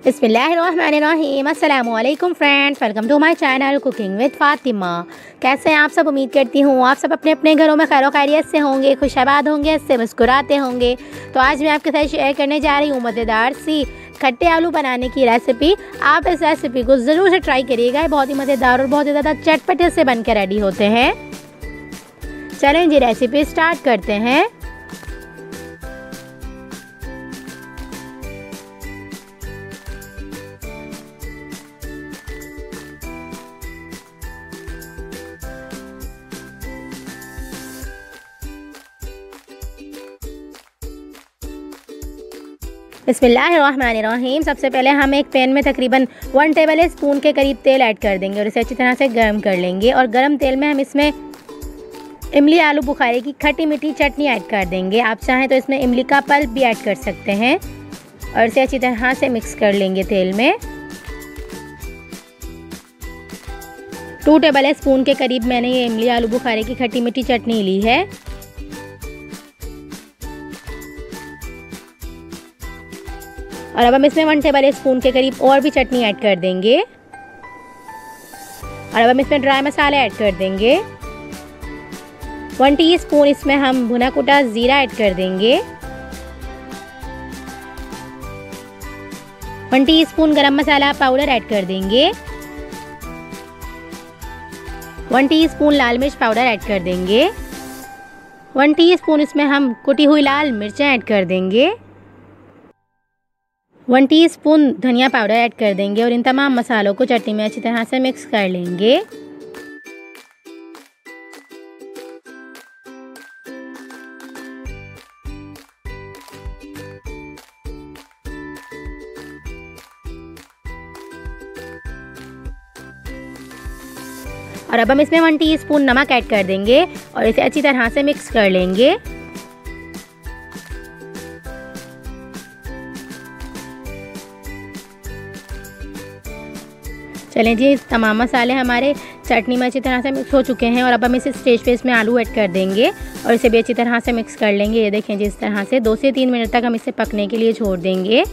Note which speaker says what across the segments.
Speaker 1: बिस्मिल्लाहिर्रहमानिर्रहीम। अस्सलामुअलैकुम friends, welcome to my channel cooking with Fatima. कैसे हैं आप सब? उम्मीद करती हूँ आप सब अपने अपने घरों में खैर खैरियत से होंगे, खुशआबाद होंगे, इससे मुस्कुराते होंगे। तो आज मैं आपके साथ शेयर करने जा रही हूँ मज़ेदार सी खट्टे आलू बनाने की रेसिपी। आप इस रेसिपी को ज़रूर से ट्राई करिएगा, ये बहुत ही मज़ेदार और बहुत ही ज़्यादा चटपटे से बन के रेडी होते हैं। चलें जी, रेसिपी स्टार्ट करते हैं। बिस्मिल्लाहिर्रहमानिर्रहीम। सबसे पहले हम एक पैन में तकरीबन 1 टेबल स्पून के करीब तेल ऐड कर देंगे और इसे अच्छी तरह से गर्म कर लेंगे। और गर्म तेल में हम इसमें इमली आलू बुखारे की खट्टी मीठी चटनी ऐड कर देंगे। आप चाहें तो इसमें इमली का पल्प भी ऐड कर सकते हैं और इसे अच्छी तरह से मिक्स कर लेंगे तेल में। 2 टेबल स्पून के करीब मैंने ये इमली आलू बुखारे की खट्टी मीठी चटनी ली है। और अब हम इसमें 1 टेबल स्पून के करीब और भी चटनी ऐड कर देंगे। और अब हम इसमें ड्राई मसाले ऐड कर देंगे। 1 टीस्पून इसमें हम भुना कुटा ज़ीरा ऐड कर देंगे। 1 टीस्पून गरम मसाला पाउडर ऐड कर देंगे। 1 टीस्पून लाल मिर्च पाउडर ऐड कर देंगे। 1 टीस्पून इसमें हम कुटी हुई लाल मिर्चें ऐड कर देंगे। 1 टीस्पून धनिया पाउडर ऐड कर देंगे और इन तमाम मसालों को चटनी में अच्छी तरह से मिक्स कर लेंगे। और अब हम इसमें 1 टीस्पून नमक ऐड कर देंगे और इसे अच्छी तरह से मिक्स कर लेंगे। चलें जी, तमाम मसाले हमारे चटनी में अच्छी तरह से मिक्स हो चुके हैं। और अब हम इस स्टेज पे इसमें आलू ऐड कर देंगे और इसे भी अच्छी तरह से मिक्स कर लेंगे। ये देखें जी, इस तरह से 2 से 3 मिनट तक हम इसे पकने के लिए छोड़ देंगे।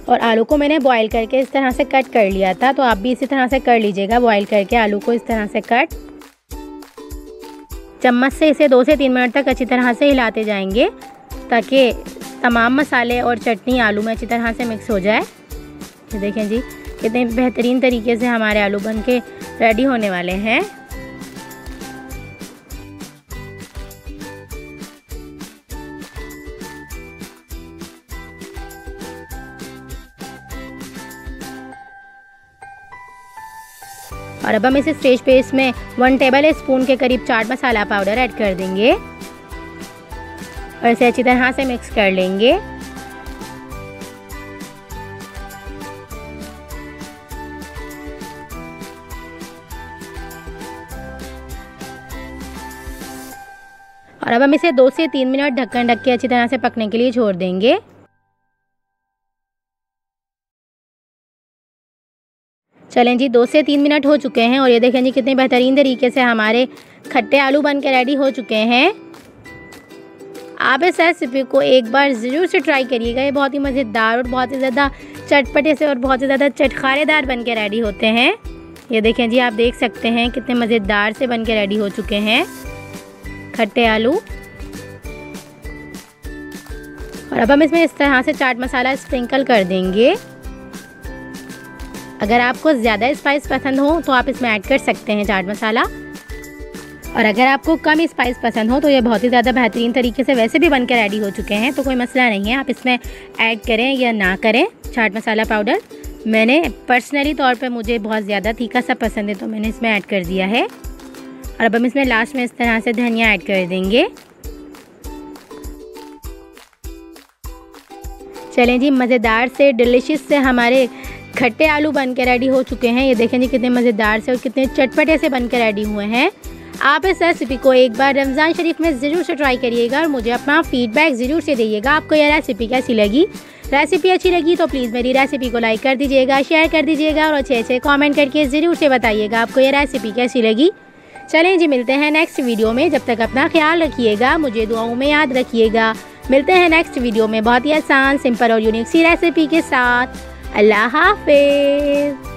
Speaker 1: और आलू को मैंने बॉईल करके इस तरह से कट कर लिया था, तो आप भी इसी तरह से कर लीजिएगा, बॉईल करके आलू को इस तरह से कट। चम्मच से इसे 2 से 3 मिनट तक अच्छी तरह से हिलाते जाएंगे ताकि तमाम मसाले और चटनी आलू में अच्छी तरह से मिक्स हो जाए। ये देखें जी, कितने बेहतरीन तरीके से हमारे आलू बन के रेडी होने वाले हैं। और अब हम इस स्टेज पे इसमें 1 टेबल स्पून के करीब चाट मसाला पाउडर ऐड कर देंगे और इसे अच्छी तरह से मिक्स कर लेंगे। और अब हम इसे 2 से 3 मिनट ढक्कन ढक के अच्छी तरह से पकने के लिए छोड़ देंगे। चलें जी, 2 से 3 मिनट हो चुके हैं और ये देखें जी, कितने बेहतरीन तरीके से हमारे खट्टे आलू बन के रेडी हो चुके हैं। आप इस रेसिपी को एक बार ज़रूर से ट्राई करिएगा, ये बहुत ही मज़ेदार और बहुत ही ज़्यादा चटपटे से और बहुत ही ज़्यादा चटखारेदार बन के रेडी होते हैं। ये देखें जी, आप देख सकते हैं कितने मज़ेदार से बन के रेडी हो चुके हैं खट्टे आलू। और अब हम इसमें इस तरह से चाट मसाला स्प्रिंकल कर देंगे। अगर आपको ज़्यादा स्पाइस पसंद हो तो आप इसमें ऐड कर सकते हैं चाट मसाला, और अगर आपको कम स्पाइस पसंद हो तो ये बहुत ही ज़्यादा बेहतरीन तरीके से वैसे भी बन के रेडी हो चुके हैं, तो कोई मसला नहीं है, आप इसमें ऐड करें या ना करें चाट मसाला पाउडर। मैंने पर्सनली तौर पे मुझे बहुत ज़्यादा तीखा सा पसंद है तो मैंने इसमें ऐड कर दिया है। और अब हम इसमें लास्ट में इस तरह से धनिया ऐड कर देंगे। चलें जी, मज़ेदार से डिलीशियस से हमारे खट्टे आलू बन के रेडी हो चुके हैं। ये देखें जी, कितने मज़ेदार से और कितने चटपटे से बन के रेडी हुए हैं। आप इस रेसिपी को एक बार रमज़ान शरीफ में ज़रूर से ट्राई करिएगा और मुझे अपना फीडबैक ज़रूर से दीजिएगा, आपको यह रेसिपी कैसी लगी। रेसिपी अच्छी लगी तो प्लीज़ मेरी रेसिपी को लाइक कर दीजिएगा, शेयर कर दीजिएगा और अच्छे अच्छे कमेंट करके ज़रूर से बताइएगा आपको यह रेसिपी कैसी लगी। चलें जी, मिलते हैं नेक्स्ट वीडियो में। जब तक अपना ख्याल रखिएगा, मुझे दुआओं में याद रखिएगा। मिलते हैं नेक्स्ट वीडियो में बहुत ही आसान, सिंपल और यूनिक सी रेसिपी के साथ। अल्लाह हाफिज़।